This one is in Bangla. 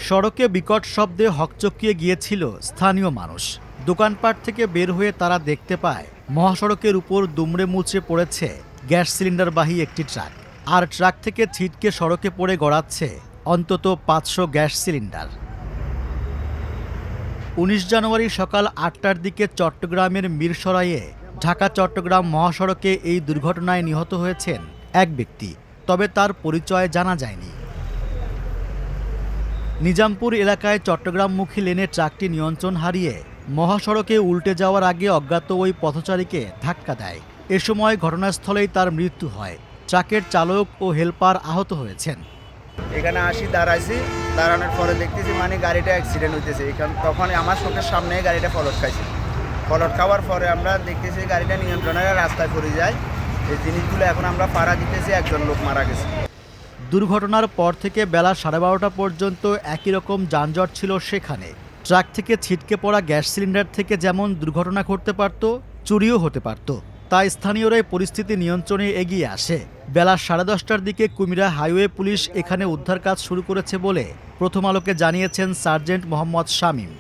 সড়কে বিকট শব্দে হকচকিয়ে গিয়েছিল স্থানীয় মানুষ। দোকানপাট থেকে বের হয়ে তারা দেখতে পায় মহাসড়কের উপর দুমড়ে মুচড়ে পড়েছে গ্যাস সিলিন্ডারবাহী একটি ট্রাক। আর ট্রাক থেকে ছিটকে সড়কে পড়ে গড়াচ্ছে অন্তত 500 গ্যাস সিলিন্ডার। 19 জানুয়ারি সকাল 8টার দিকে চট্টগ্রামের মিরসরাইয়ে ঢাকা চট্টগ্রাম মহাসড়কে এই দুর্ঘটনায় নিহত হয়েছেন এক ব্যক্তি, তবে তার পরিচয় জানা যায়নি। নিজামপুর এলাকায় চট্টগ্রামমুখী লেনে ট্রাকটি নিয়ন্ত্রণ হারিয়ে মহাসড়কে উল্টে যাওয়ার আগে অজ্ঞাত ওই পথচারীকে ধাক্কা দেয়। এ সময় ঘটনাস্থলেই তার মৃত্যু হয়। ট্রাকের চালক ও হেলপার আহত হয়েছেন। এখানে আসি দাঁড়াইছি, দাঁড়ানোর পরে দেখতেছি গাড়িটা অ্যাক্সিডেন্ট হইতেছে। তখন আমার চোখের সামনে গাড়িটা ফলট খাইছে। ফলট খাওয়ার পরে আমরা দেখতেছি গাড়িটা নিয়ন্ত্রণের রাস্তায় পড়ে যায়। এই জিনিসগুলো এখন আমরা পাড়া দিতেছি, একজন লোক মারা গেছে। দুর্ঘটনার পর থেকে বেলা 12:30 পর্যন্ত একই রকম যানজট ছিল সেখানে। ট্রাক থেকে ছিটকে পড়া গ্যাস সিলিন্ডার থেকে যেমন দুর্ঘটনা ঘটতে পারত, চুরিও হতে পারত। তাই স্থানীয়রাই পরিস্থিতি নিয়ন্ত্রণে এগিয়ে আসে। বেলা 10:30টার দিকে কুমিরা হাইওয়ে পুলিশ এখানে উদ্ধার কাজ শুরু করেছে বলে প্রথম আলোকে জানিয়েছেন সার্জেন্ট মোহাম্মদ শামীম।